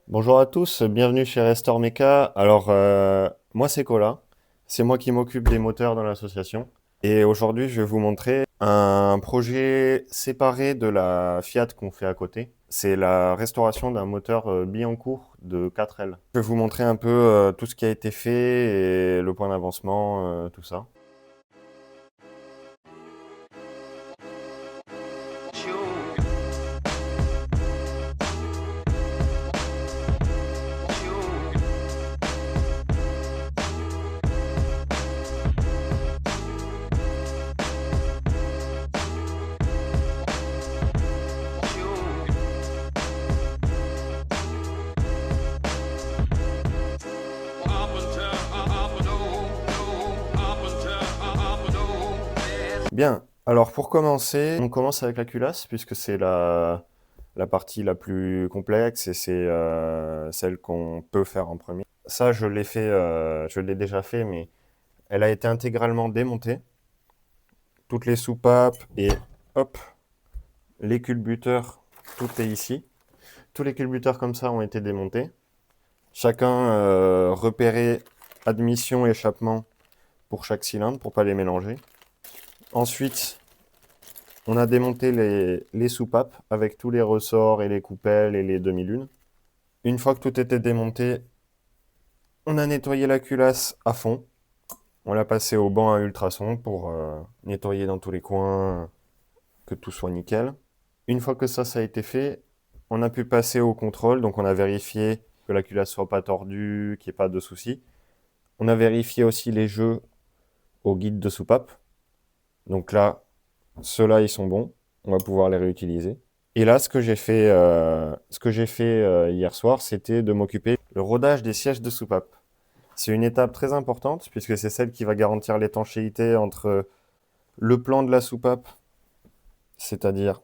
Bonjour à tous, bienvenue chez Restore Mecha. Moi c'est Cola, c'est moi qui m'occupe des moteurs dans l'association. Et aujourd'hui, je vais vous montrer un projet séparé de la Fiat qu'on fait à côté. C'est la restauration d'un moteur Billancourt de 4L. Je vais vous montrer un peu tout ce qui a été fait et le point d'avancement, tout ça. Bien, alors pour commencer, on commence avec la culasse puisque c'est la partie la plus complexe et c'est celle qu'on peut faire en premier. Ça, je l'ai déjà fait, mais elle a été intégralement démontée. Toutes les soupapes et hop, les culbuteurs, tout est ici. Tous les culbuteurs comme ça ont été démontés. Chacun repéré admission, échappement pour chaque cylindre pour pas les mélanger. Ensuite, on a démonté les soupapes avec tous les ressorts et les coupelles et les demi-lunes. Une fois que tout était démonté, on a nettoyé la culasse à fond. On l'a passé au banc à ultrasons pour nettoyer dans tous les coins, que tout soit nickel. Une fois que ça a été fait, on a pu passer au contrôle. Donc on a vérifié que la culasse soit pas tordue, qu'il n'y ait pas de soucis. On a vérifié aussi les jeux au guide de soupape. Donc là, ceux-là, ils sont bons. On va pouvoir les réutiliser. Et là, ce que j'ai fait hier soir, c'était de m'occuper le rodage des sièges de soupape. C'est une étape très importante puisque c'est celle qui va garantir l'étanchéité entre le plan de la soupape, c'est-à-dire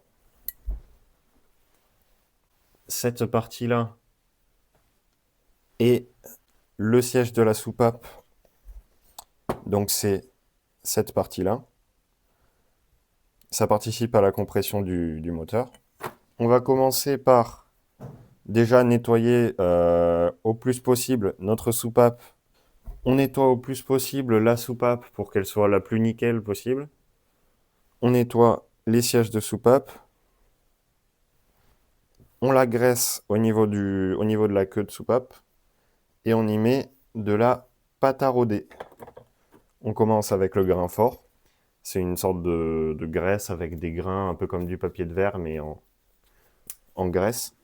cette partie-là, et le siège de la soupape, donc c'est cette partie-là. Ça participe à la compression du moteur. On va commencer par déjà nettoyer au plus possible notre soupape. On nettoie au plus possible la soupape pour qu'elle soit la plus nickel possible. On nettoie les sièges de soupape. On la graisse au niveau de la queue de soupape. Et on y met de la pâte à rôder. On commence avec le grain fort. C'est une sorte de graisse avec des grains un peu comme du papier de verre, mais en graisse,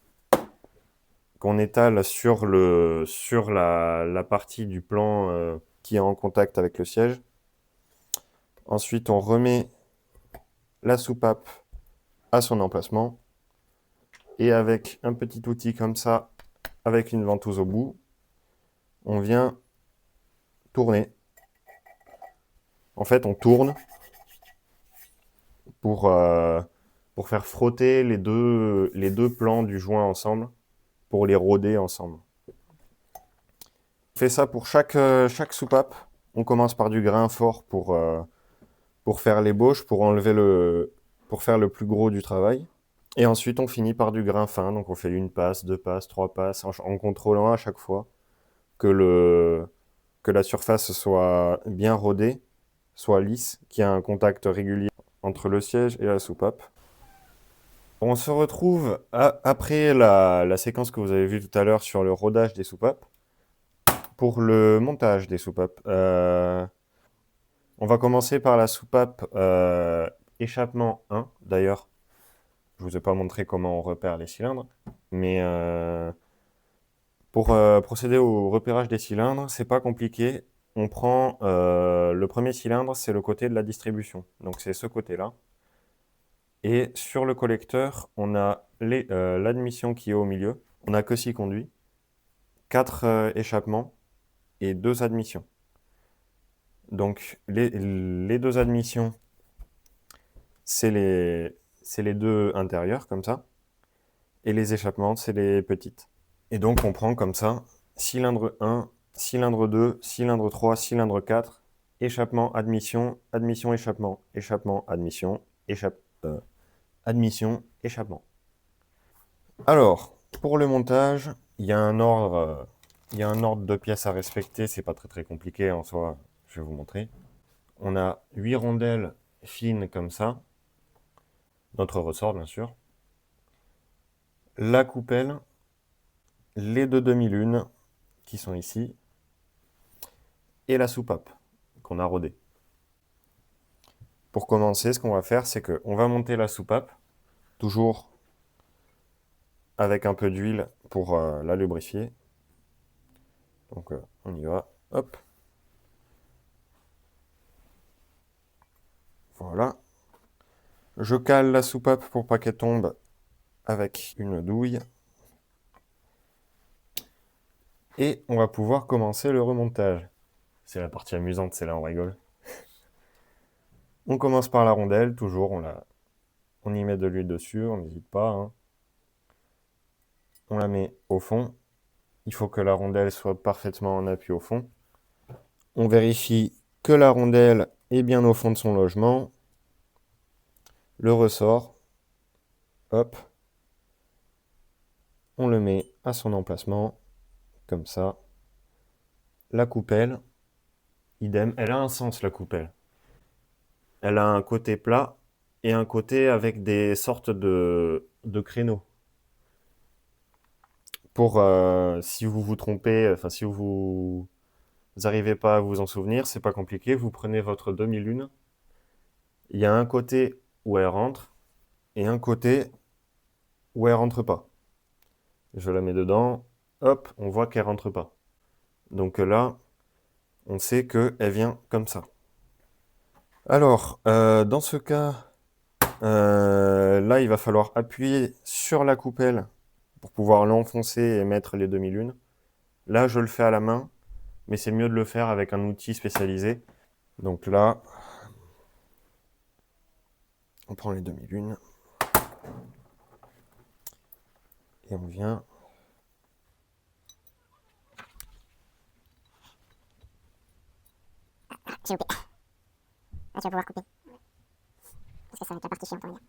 qu'on étale sur la partie du plan qui est en contact avec le siège. Ensuite, on remet la soupape à son emplacement. Et avec un petit outil comme ça, avec une ventouse au bout, on vient tourner. En fait, on tourne pour, euh, pour faire frotter les deux plans du joint ensemble, pour les roder ensemble. On fait ça pour chaque soupape. On commence par du grain fort pour faire l'ébauche, pour faire le plus gros du travail. Et ensuite, on finit par du grain fin. Donc, on fait une passe, deux passes, trois passes, en contrôlant à chaque fois que la surface soit bien rodée, soit lisse, qu'il y ait un contact régulier entre le siège et la soupape. On se retrouve après la séquence que vous avez vue tout à l'heure sur le rodage des soupapes pour le montage des soupapes. On va commencer par la soupape échappement 1. D'ailleurs, je vous ai pas montré comment on repère les cylindres, mais pour procéder au repérage des cylindres, c'est pas compliqué. On prend le premier cylindre, c'est le côté de la distribution, donc c'est ce côté-là. Et sur le collecteur, on a l'admission qui est au milieu. On a que 6 conduits, 4 échappements et 2 admissions. Donc les 2 admissions, c'est les deux intérieurs, comme ça. Et les échappements, c'est les petites. Et donc on prend comme ça, cylindre 1, cylindre 2, cylindre 3, cylindre 4, échappement, admission, admission, échappement, échappement, admission, admission, échappement. Alors, Pour le montage, il y a un ordre, de pièces à respecter. C'est pas très très compliqué en soi. Je vais vous montrer. On a 8 rondelles fines comme ça. Notre ressort, bien sûr. La coupelle, les deux demi-lunes qui sont ici, et la soupape qu'on a rodée. Pour commencer, ce qu'on va faire, c'est qu'on va monter la soupape, toujours avec un peu d'huile pour la lubrifier. Donc on y va, hop. Voilà. Je cale la soupape pour pas qu'elle tombe avec une douille. Et on va pouvoir commencer le remontage. C'est la partie amusante, c'est là on rigole. On commence par la rondelle, toujours, on y met de l'huile dessus, on n'hésite pas, hein. On la met au fond. Il faut que la rondelle soit parfaitement en appui au fond. On vérifie que la rondelle est bien au fond de son logement. Le ressort, hop, on le met à son emplacement, comme ça. La coupelle, idem, elle a un sens la coupelle. Elle a un côté plat et un côté avec des sortes de créneaux. Pour, si vous vous trompez, enfin si vous n'arrivez pas à vous en souvenir, c'est pas compliqué, vous prenez votre demi-lune, il y a un côté où elle rentre et un côté où elle rentre pas. Je la mets dedans, hop, on voit qu'elle rentre pas. Donc là, on sait qu'elle vient comme ça. Alors, dans ce cas, là, il va falloir appuyer sur la coupelle pour pouvoir l'enfoncer et mettre les demi-lunes. Là, je le fais à la main, mais c'est mieux de le faire avec un outil spécialisé. Donc là, on prend les demi-lunes et on vient. J'ai loupé. Ah, tu vas pouvoir couper. Parce que ça va être la partie chiante, on va dire.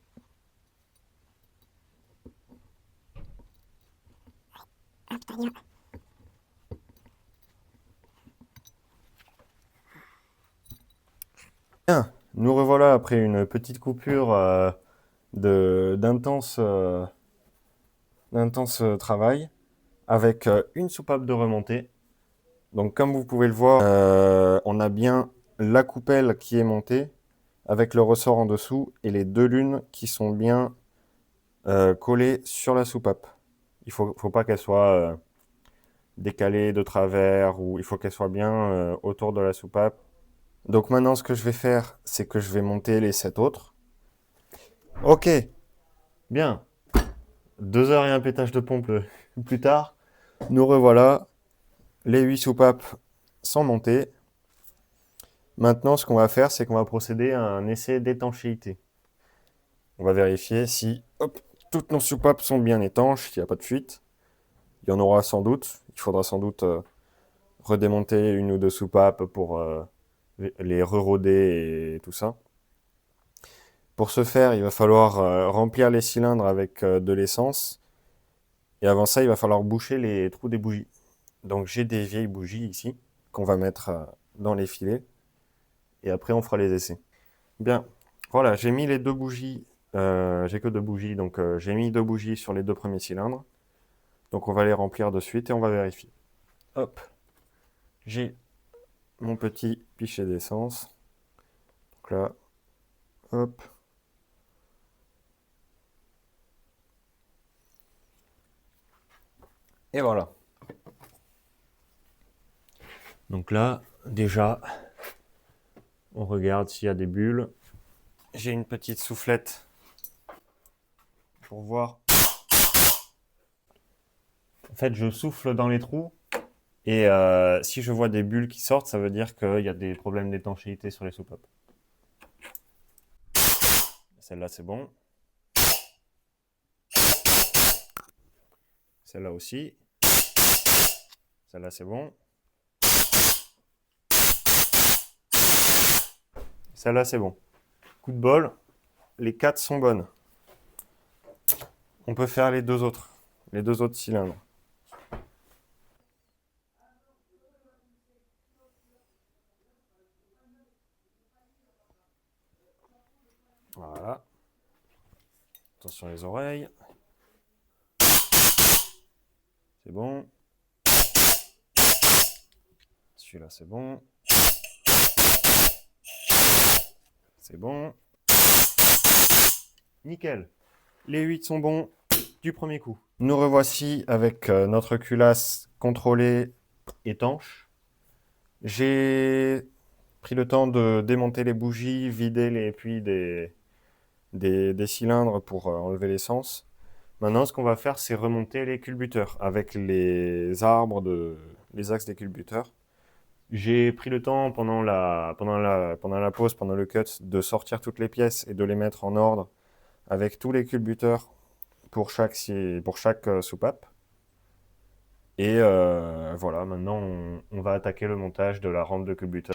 Ah putain, il y a... Bien, nous revoilà après une petite coupure d'intense travail avec une soupape de remontée. Donc comme vous pouvez le voir, on a bien la coupelle qui est montée avec le ressort en dessous et les deux lunes qui sont bien collées sur la soupape. Il faut pas qu'elle soit décalée de travers ou il faut qu'elle soit bien autour de la soupape. Donc maintenant ce que je vais faire, c'est que je vais monter les 7 autres. Ok, bien. 2 heures et un pétage de pompe plus tard, nous revoilà. Les 8 soupapes sont montées. Maintenant, ce qu'on va faire, c'est qu'on va procéder à un essai d'étanchéité. On va vérifier si toutes nos soupapes sont bien étanches, qu'il n'y a pas de fuite. Il y en aura sans doute. Il faudra sans doute redémonter une ou deux soupapes pour les reroder et tout ça. Pour ce faire, il va falloir remplir les cylindres avec de l'essence. Et avant ça, il va falloir boucher les trous des bougies. Donc j'ai des vieilles bougies ici qu'on va mettre dans les filets. Et après, on fera les essais. Bien, voilà, j'ai mis les deux bougies. J'ai que deux bougies, donc j'ai mis deux bougies sur les deux premiers cylindres. Donc on va les remplir de suite et on va vérifier. Hop, j'ai mon petit pichet d'essence. Donc là, hop. Et voilà. Donc là, déjà, on regarde s'il y a des bulles. J'ai une petite soufflette pour voir. En fait, je souffle dans les trous et si je vois des bulles qui sortent, ça veut dire qu'il y a des problèmes d'étanchéité sur les soupapes. Celle-là, c'est bon. Celle-là aussi. Celle-là, c'est bon. Celle-là, c'est bon. Coup de bol, les 4 sont bonnes. On peut faire les deux autres. les deux autres cylindres. Voilà. Attention les oreilles. C'est bon. Celui-là, c'est bon. C'est bon. Nickel. Les 8 sont bons du premier coup. Nous revoici avec notre culasse contrôlée étanche. J'ai pris le temps de démonter les bougies, vider les puits des cylindres pour enlever l'essence. Maintenant, ce qu'on va faire, c'est remonter les culbuteurs avec les arbres, les axes des culbuteurs. J'ai pris le temps pendant la pause, pendant le cut, de sortir toutes les pièces et de les mettre en ordre avec tous les culbuteurs pour chaque soupape. Et voilà, maintenant on va attaquer le montage de la rampe de culbuteur.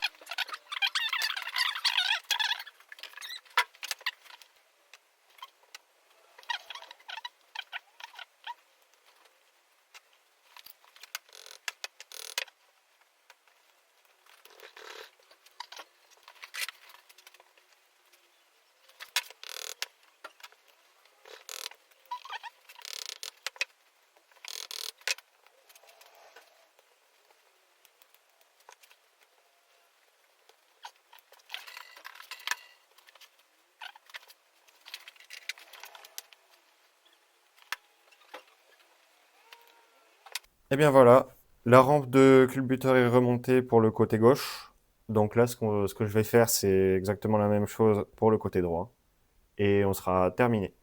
Et bien voilà, la rampe de culbuteur est remontée pour le côté gauche. Donc là, ce que je vais faire, c'est exactement la même chose pour le côté droit. Et on sera terminé.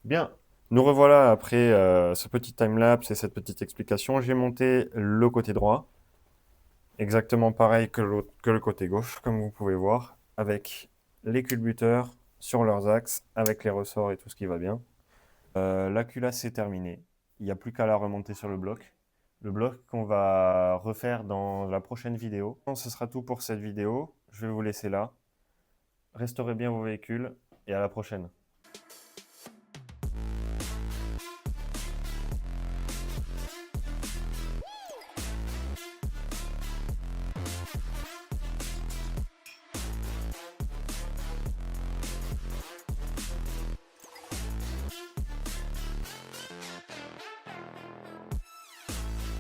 Bien, nous revoilà après ce petit time-lapse et cette petite explication. J'ai monté le côté droit, exactement pareil que le côté gauche, comme vous pouvez voir, avec les culbuteurs sur leurs axes, avec les ressorts et tout ce qui va bien. La culasse est terminée. Il n'y a plus qu'à la remonter sur le bloc. Le bloc qu'on va refaire dans la prochaine vidéo. Ce sera tout pour cette vidéo. Je vais vous laisser là. Restaurez bien vos véhicules et à la prochaine.